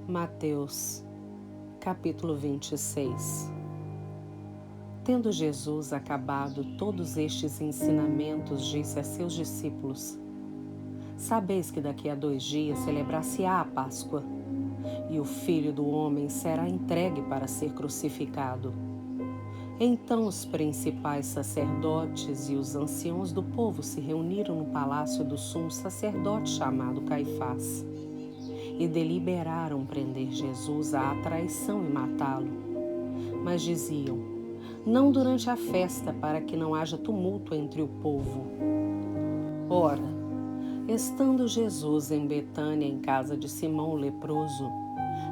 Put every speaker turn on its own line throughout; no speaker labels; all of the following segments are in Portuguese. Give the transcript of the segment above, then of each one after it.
Mateus, capítulo 26. Tendo Jesus acabado todos estes ensinamentos, disse a seus discípulos: Sabeis que daqui a 2 dias celebrar-se-á a Páscoa, e o Filho do Homem será entregue para ser crucificado. Então os principais sacerdotes e os anciãos do povo se reuniram no palácio do sumo sacerdote chamado Caifás, e deliberaram prender Jesus à traição e matá-lo. Mas diziam: não durante a festa, para que não haja tumulto entre o povo. Ora, estando Jesus em Betânia, em casa de Simão o leproso,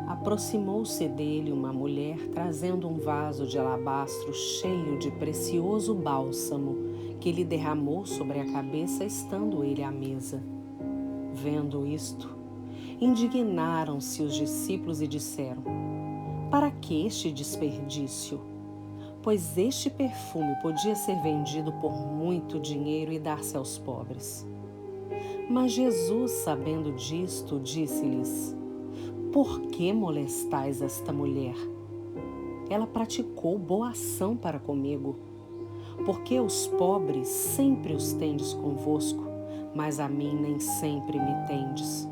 aproximou-se dele uma mulher trazendo um vaso de alabastro cheio de precioso bálsamo, que lhe derramou sobre a cabeça, estando ele à mesa. Vendo isto, indignaram-se os discípulos e disseram: para que este desperdício? Pois este perfume podia ser vendido por muito dinheiro e dar-se aos pobres. Mas Jesus, sabendo disto, disse-lhes: por que molestais esta mulher? Ela praticou boa ação para comigo. Porque os pobres sempre os tendes convosco, mas a mim nem sempre me tendes.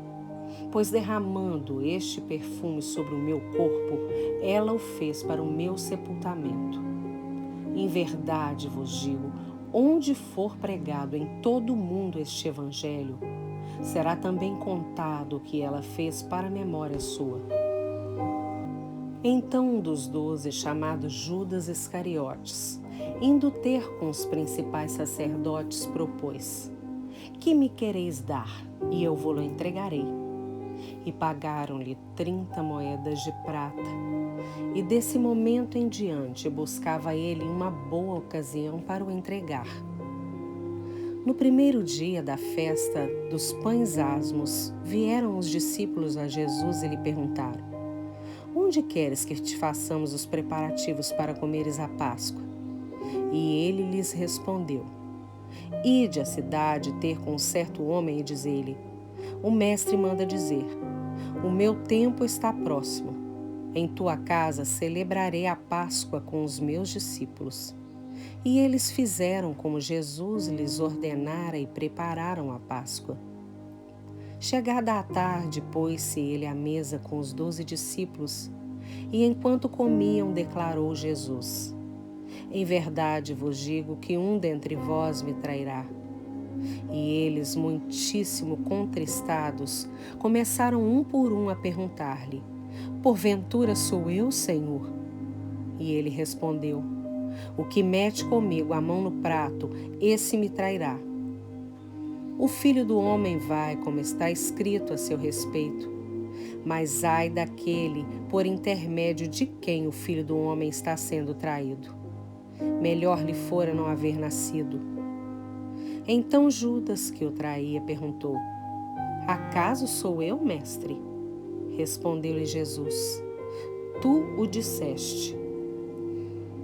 Pois derramando este perfume sobre o meu corpo, ela o fez para o meu sepultamento. Em verdade vos digo, onde for pregado em todo o mundo este evangelho, será também contado o que ela fez para a memória sua. Então um dos 12, chamado Judas Iscariotes, indo ter com os principais sacerdotes, propôs: que me quereis dar, e eu vou-lo entregarei. E pagaram-lhe 30 moedas de prata. E desse momento em diante buscava ele uma boa ocasião para o entregar. No primeiro dia da festa dos pães asmos, vieram os discípulos a Jesus e lhe perguntaram: onde queres que te façamos os preparativos para comeres a Páscoa? E ele lhes respondeu: ide à cidade ter com um certo homem e diz-lhe: o mestre manda dizer: o meu tempo está próximo. Em tua casa celebrarei a Páscoa com os meus discípulos. E eles fizeram como Jesus lhes ordenara e prepararam a Páscoa. Chegada a tarde, pôs-se ele à mesa com os 12 discípulos, e enquanto comiam, declarou Jesus: em verdade vos digo que um dentre vós me trairá. E eles, muitíssimo contristados, começaram um por um a perguntar-lhe: porventura sou eu, Senhor? E ele respondeu: o que mete comigo a mão no prato, esse me trairá. O Filho do Homem vai, como está escrito a seu respeito. Mas ai daquele por intermédio de quem o Filho do Homem está sendo traído. Melhor lhe fora não haver nascido. Então Judas, que o traía, perguntou: acaso sou eu, mestre? Respondeu-lhe Jesus: tu o disseste.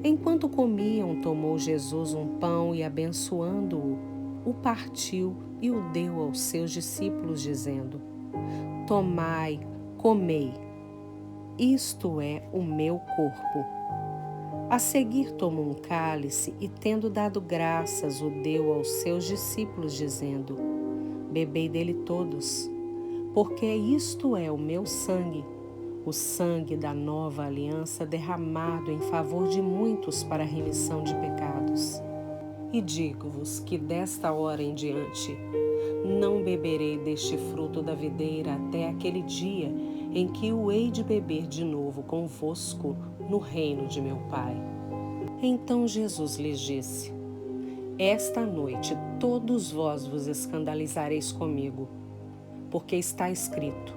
Enquanto comiam, tomou Jesus um pão e, abençoando-o, o partiu e o deu aos seus discípulos, dizendo: tomai, comei, isto é o meu corpo. A seguir tomou um cálice e, tendo dado graças, o deu aos seus discípulos, dizendo: bebei dele todos, porque isto é o meu sangue, o sangue da nova aliança derramado em favor de muitos para a remissão de pecados. E digo-vos que desta hora em diante não beberei deste fruto da videira até aquele dia em que o hei de beber de novo convosco no reino de meu Pai. Então Jesus lhes disse: esta noite todos vós vos escandalizareis comigo, porque está escrito: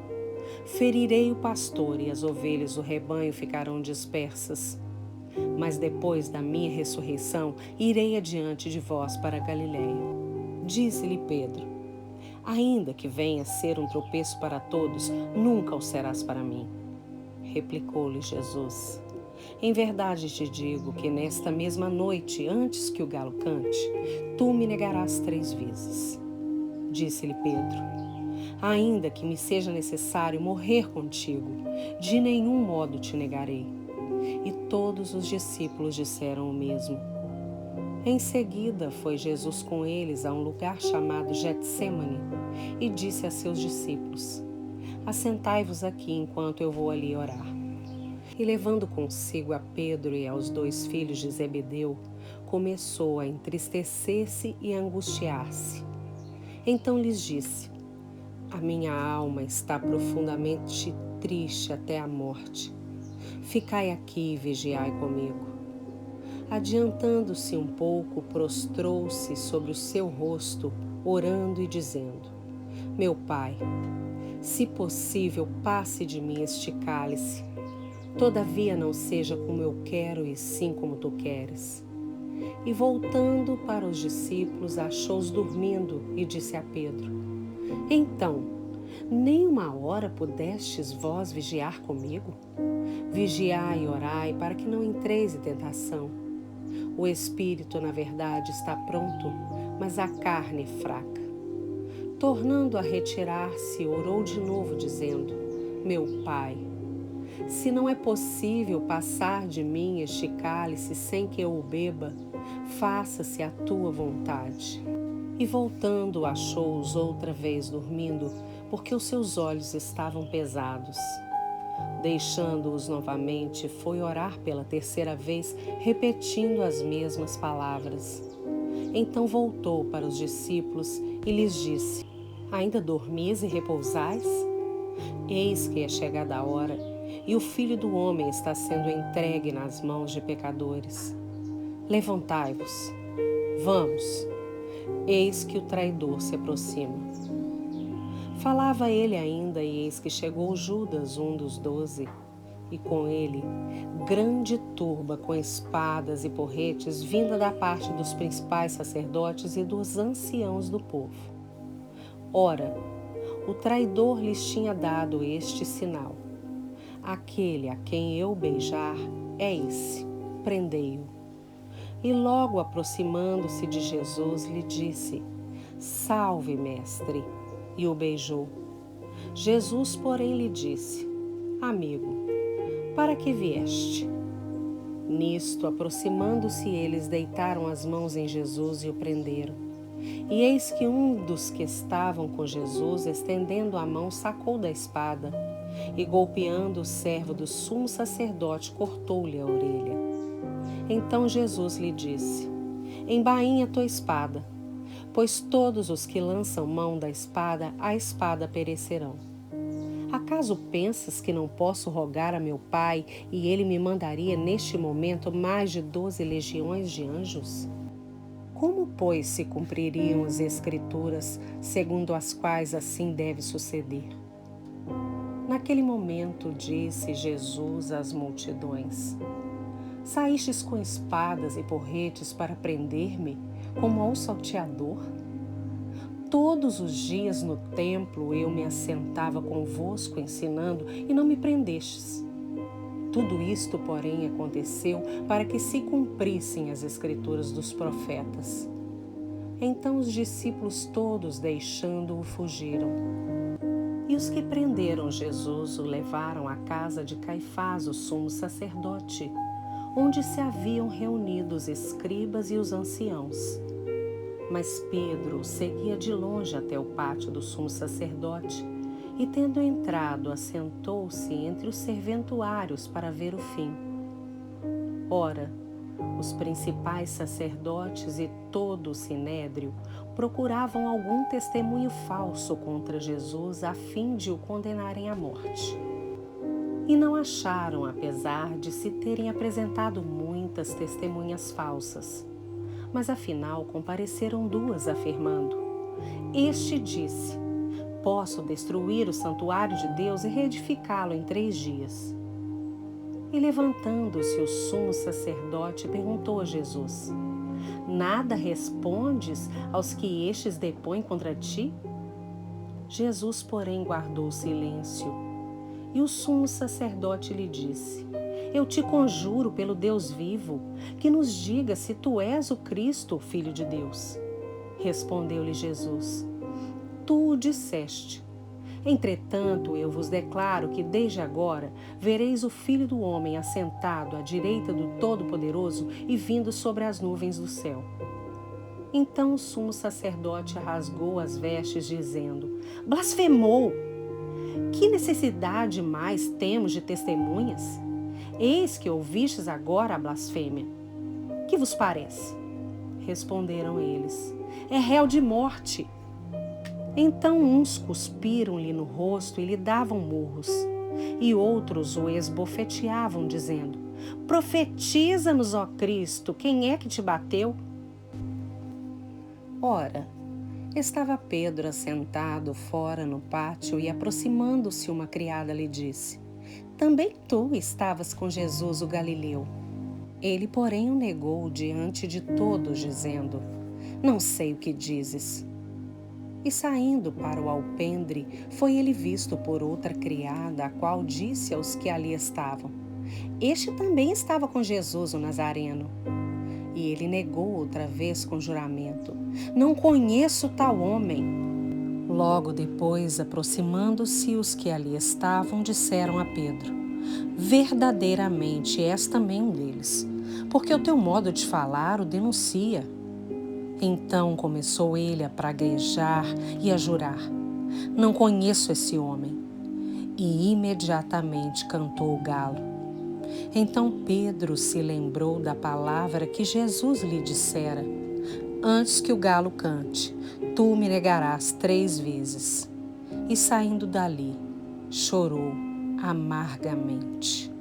ferirei o pastor e as ovelhas do rebanho ficarão dispersas. Mas depois da minha ressurreição, irei adiante de vós para Galiléia. Disse-lhe Pedro: ainda que venha a ser um tropeço para todos, nunca o serás para mim. Replicou-lhe Jesus: em verdade te digo que nesta mesma noite, antes que o galo cante, tu me negarás 3 vezes. Disse-lhe Pedro: Ainda que me seja necessário morrer contigo, de nenhum modo te negarei. E todos os discípulos disseram o mesmo. Em seguida, foi Jesus com eles a um lugar chamado Getsêmani e disse a seus discípulos: Assentai-vos aqui enquanto eu vou ali orar. E levando consigo a Pedro e aos 2 filhos de Zebedeu, começou a entristecer-se e a angustiar-se. Então lhes disse: A minha alma está profundamente triste até a morte. Ficai aqui e vigiai comigo. Adiantando-se um pouco, prostrou-se sobre o seu rosto, orando e dizendo: Meu Pai, se possível, passe de mim este cálice. Todavia não seja como eu quero, e sim como tu queres. E voltando para os discípulos, achou-os dormindo e disse a Pedro: Então, nem uma hora pudestes vós vigiar comigo? Vigiai e orai para que não entreis em tentação. O espírito, na verdade, está pronto, mas a carne é fraca. Tornando a retirar-se, orou de novo, dizendo: Meu Pai, se não é possível passar de mim este cálice sem que eu o beba, faça-se a tua vontade. E voltando, achou-os outra vez dormindo, porque os seus olhos estavam pesados. Deixando-os novamente, foi orar pela 3ª vez, repetindo as mesmas palavras. Então voltou para os discípulos e lhes disse: Ainda dormis e repousais? Eis que é chegada a hora, e o Filho do Homem está sendo entregue nas mãos de pecadores. Levantai-vos, vamos, eis que o traidor se aproxima. Falava ele ainda, e eis que chegou Judas, um dos 12, e com ele grande turba com espadas e porretes, vinda da parte dos principais sacerdotes e dos anciãos do povo. Ora, o traidor lhes tinha dado este sinal: Aquele a quem eu beijar é esse, prendei-o. E logo aproximando-se de Jesus, lhe disse: Salve, mestre! E o beijou. Jesus, porém, lhe disse: Amigo, para que vieste? Nisto, aproximando-se eles, deitaram as mãos em Jesus e o prenderam. E eis que um dos que estavam com Jesus, estendendo a mão, sacou da espada e, golpeando o servo do sumo sacerdote, cortou-lhe a orelha. Então Jesus lhe disse: Embainha tua espada, pois todos os que lançam mão da espada, a espada perecerão. Acaso pensas que não posso rogar a meu Pai e ele me mandaria neste momento mais de 12 legiões de anjos? Como, pois, se cumpririam as Escrituras, segundo as quais assim deve suceder? Naquele momento disse Jesus às multidões: Saístes com espadas e porretes para prender-me, como ao salteador? Todos os dias no templo eu me assentava convosco ensinando e não me prendestes. Tudo isto, porém, aconteceu para que se cumprissem as Escrituras dos profetas. Então os discípulos todos, deixando-o, fugiram. E os que prenderam Jesus o levaram à casa de Caifás, o sumo sacerdote, onde se haviam reunido os escribas e os anciãos. Mas Pedro seguia de longe até o pátio do sumo sacerdote e, tendo entrado, assentou-se entre os serventuários para ver o fim. Ora, os principais sacerdotes e todo o sinédrio procuravam algum testemunho falso contra Jesus a fim de o condenarem à morte. E não acharam, apesar de se terem apresentado muitas testemunhas falsas. Mas afinal compareceram 2, afirmando: Este disse: Posso destruir o santuário de Deus e reedificá-lo em 3 dias. E levantando-se o sumo sacerdote, perguntou a Jesus: Nada respondes aos que estes depõem contra ti? Jesus, porém, guardou silêncio. E o sumo sacerdote lhe disse: Eu te conjuro pelo Deus vivo, que nos diga se tu és o Cristo, o Filho de Deus. Respondeu-lhe Jesus: Tu o disseste. Entretanto, eu vos declaro que desde agora vereis o Filho do Homem assentado à direita do Todo-Poderoso e vindo sobre as nuvens do céu. Então o sumo sacerdote rasgou as vestes, dizendo: Blasfemou! Que necessidade mais temos de testemunhas? Eis que ouvistes agora a blasfêmia. Que vos parece? Responderam eles: É réu de morte. Então uns cuspiram-lhe no rosto e lhe davam murros, e outros o esbofeteavam, dizendo: Profetiza-nos, ó Cristo, quem é que te bateu? Ora, estava Pedro assentado fora no pátio e, aproximando-se, uma criada lhe disse: Também tu estavas com Jesus o Galileu. Ele, porém, o negou diante de todos, dizendo: Não sei o que dizes. E saindo para o alpendre, foi ele visto por outra criada, a qual disse aos que ali estavam: Este também estava com Jesus o Nazareno. E ele negou outra vez com juramento: Não conheço tal homem. Logo depois, aproximando-se os que ali estavam, disseram a Pedro: Verdadeiramente és também um deles, porque o teu modo de falar o denuncia. Então começou ele a praguejar e a jurar: Não conheço esse homem. E imediatamente cantou o galo. Então Pedro se lembrou da palavra que Jesus lhe dissera: Antes que o galo cante, tu me negarás 3 vezes. E saindo dali, chorou amargamente.